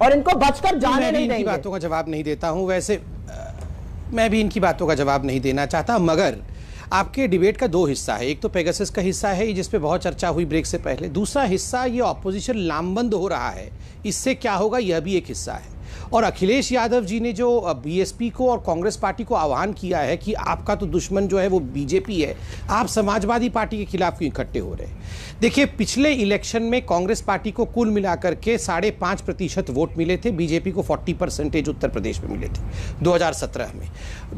और इनको बचकर जाने नहीं देंगे। बातों का जवाब नहीं देता हूं, वैसे मैं भी इनकी बातों का जवाब नहीं देना चाहता, मगर आपके डिबेट का दो हिस्सा है। एक तो पेगासस का हिस्सा है जिस पे बहुत चर्चा हुई ब्रेक से पहले, दूसरा हिस्सा ये ऑपोजिशन लामबंद हो रहा है, इससे क्या होगा यह भी एक हिस्सा है। और अखिलेश यादव जी ने जो बीएसपी को और कांग्रेस पार्टी को आह्वान किया है कि आपका तो दुश्मन जो है वो बीजेपी है, आप समाजवादी पार्टी के खिलाफ क्यों इकट्ठे हो रहे हैं। देखिए, पिछले इलेक्शन में कांग्रेस पार्टी को कुल मिलाकर के 5.5% वोट मिले थे, बीजेपी को 40% उत्तर प्रदेश में मिले थे 2017 में,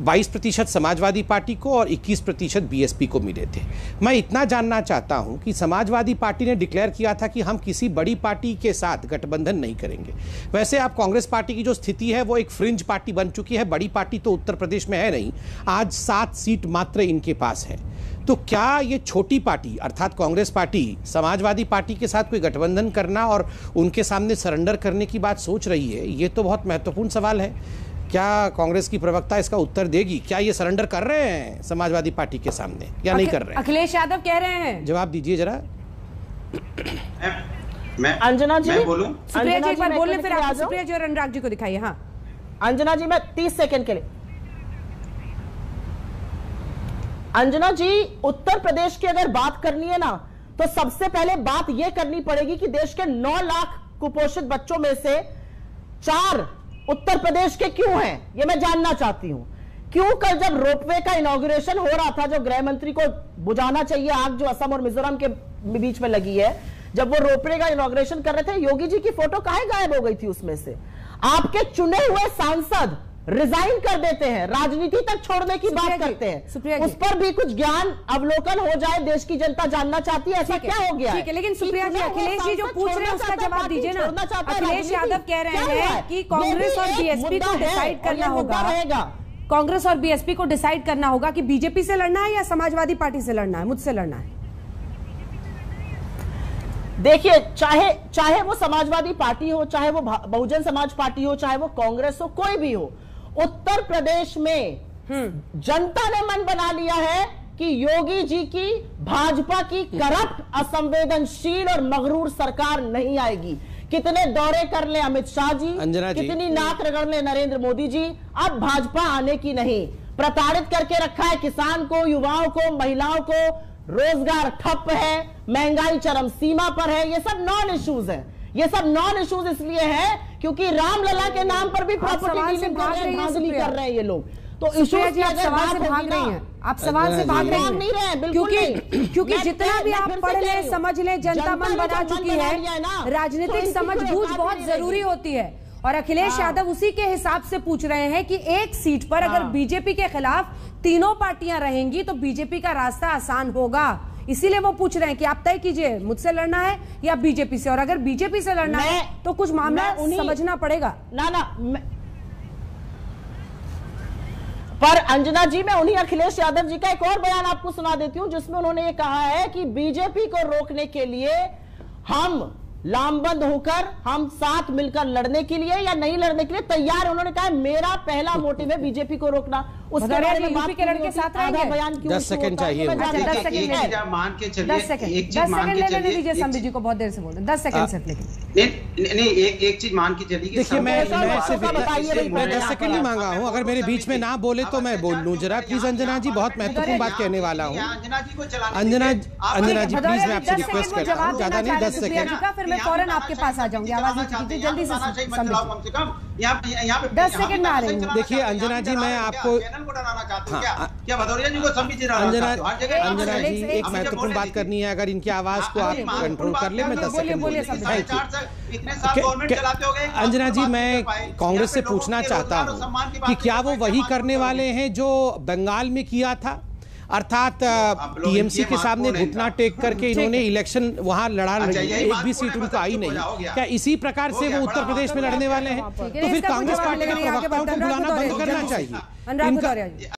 22% समाजवादी पार्टी को और 21% बीएसपी को मिले थे। मैं इतना जानना चाहता हूं कि समाजवादी पार्टी ने डिक्लेयर किया था कि हम किसी बड़ी पार्टी के साथ गठबंधन नहीं करेंगे। वैसे आप कांग्रेस पार्टी की जो स्थिति है वो एक फ्रिंज पार्टी बन चुकी है, बड़ी पार्टी तो उत्तर प्रदेश में है नहीं, आज 7 सीट मात्र इनके पास है। तो क्या ये छोटी पार्टी अर्थात कांग्रेस पार्टी समाजवादी पार्टी के साथ कोई गठबंधन करना और उनके सामने सरेंडर करने की बात सोच रही है? ये तो बहुत महत्वपूर्ण सवाल है। क्या कांग्रेस की प्रवक्ता इसका उत्तर देगी? क्या ये सरेंडर कर रहे हैं समाजवादी पार्टी के सामने या नहीं कर रहे हैं? अखिलेश यादव कह रहे हैं, जवाब दीजिए जरा। मैं अंजना जी, मैं बोलूं? सुप्रिया जी एक बार बोलने, फिर आप सुप्रिया जी और अनुराग जी को दिखाइए। हाँ अंजना जी, मैं 30 सेकंड के लिए। अंजना जी, उत्तर प्रदेश की अगर बात करनी है ना, तो सबसे पहले बात यह करनी पड़ेगी कि देश के 9 लाख कुपोषित बच्चों में से 4 उत्तर प्रदेश के क्यों हैं, यह मैं जानना चाहती हूं। क्यों कल जब रोपवे का इनॉग्रेशन हो रहा था, जो गृह मंत्री को बुझाना चाहिए आग जो असम और मिजोरम के बीच में लगी है, जब वो रोपवे का इनॉग्रेशन कर रहे थे, योगी जी की फोटो काहे गायब हो गई थी उसमें से? आपके चुने हुए सांसद रिजाइन कर देते हैं, राजनीति तक छोड़ने की बात करते हैं। उस पर भी कुछ ज्ञान अवलोकन हो जाए, देश की जनता जानना चाहती है ऐसा क्या हो गया। ठीक है, लेकिन सुप्रिया जी, अखिलेश जी जो पूछ रहे हैं उसका जवाब दीजिए ना। अखिलेश यादव कह रहे हैं कि कांग्रेस और बीएसपी को डिसाइड करना होगा, कांग्रेस और बीएसपी को डिसाइड करना होगा कि बीजेपी से लड़ना है या समाजवादी पार्टी से लड़ना है, मुझसे लड़ना है। देखिए, चाहे वो समाजवादी पार्टी हो, चाहे वो बहुजन समाज पार्टी हो, चाहे वो कांग्रेस हो, कोई भी हो, उत्तर प्रदेश में जनता ने मन बना लिया है कि योगी जी की भाजपा की करप्ट, असंवेदनशील और मगरूर सरकार नहीं आएगी। कितने दौरे कर ले अमित शाह जी, कितनी नाक रगड़ ले नरेंद्र मोदी जी, अब भाजपा आने की नहीं। प्रताड़ित करके रखा है किसान को, युवाओं को, महिलाओं को, रोजगार ठप है, महंगाई चरम सीमा पर है। ये सब नॉन इश्यूज है, ये सब नॉन इश्यूज इसलिए है क्योंकि रामलला के नाम पर भी प्रॉपर्टी डीलिंग कर रहे हैं, धांधली कर रहे हैं ये लोग। तो इश्यूज की सवाल से भाग रही हैं, आप सवाल से भाग नहीं रहे हैं, क्योंकि जितना भी आप पढ़ ले, समझ ले, जनता मन बना चुकी है। राजनीतिक समझबूझ बहुत जरूरी होती है और अखिलेश यादव उसी के हिसाब से पूछ रहे हैं कि एक सीट पर अगर बीजेपी के खिलाफ तीनों पार्टियां रहेंगी तो बीजेपी का रास्ता आसान होगा। इसीलिए वो पूछ रहे हैं कि आप तय कीजिए, मुझसे लड़ना है या बीजेपी से, और अगर बीजेपी से लड़ना है तो कुछ मामला समझना पड़ेगा पर अंजना जी, मैं उन्हीं अखिलेश यादव जी का एक और बयान आपको सुना देती हूं जिसमें उन्होंने ये कहा है कि बीजेपी को रोकने के लिए हम लामबंद होकर हम साथ मिलकर लड़ने के लिए या नहीं लड़ने के लिए तैयार। उन्होंने कहा मेरा पहला मोटिव है बीजेपी को रोकना। उसके बारे में यूपी के लड़के साथ आधा बयान क्यों? 10 सेकंड चाहिए। 10 सेकंड मान के चलिए, 10 सेकंड लेने दीजिए संबित जी को, बहुत देर से बोल रहे हैं, 10 सेकंड सिर्फ। लेकिन नहीं, एक चीज मान के चलिए। देखिए, मैं सिर्फ 10 सेकंड ही मांगा हूं, अगर मेरे बीच में ना बोले तो मैं बोल लूं जरा, प्लीज। अंजना जी, बहुत महत्वपूर्ण बात कहने वाला हूं। अंजना जी प्लीज, मैं आपसे रिक्वेस्ट करता हूं, ज्यादा नहीं, 10 सेकंड। फिर मैं फौरन आपके पास आ जाऊंगी, आवाज कीजिए जल्दी से। 10 सेकंड में आ रही हूँ। देखिए अंजना जी, मैं आपको अंजना जी एक महत्वपूर्ण बात करनी है, अगर इनकी आवाज को आप कंट्रोल कर ले। मैं 10 सेकंड। अंजना जी, मैं कांग्रेस से पूछना चाहता हूं कि क्या वो वही करने वाले हैं जो बंगाल में किया था, अर्थात टीएमसी के सामने घुटना टेक करके इन्होंने इलेक्शन वहां लड़ा, एक भी सीट उनको आई नहीं। क्या इसी प्रकार से वो उत्तर प्रदेश में लड़ने वाले हैं? तो फिर कांग्रेस पार्टी के प्रवक्ताओं को बुलाना बंद करना चाहिए।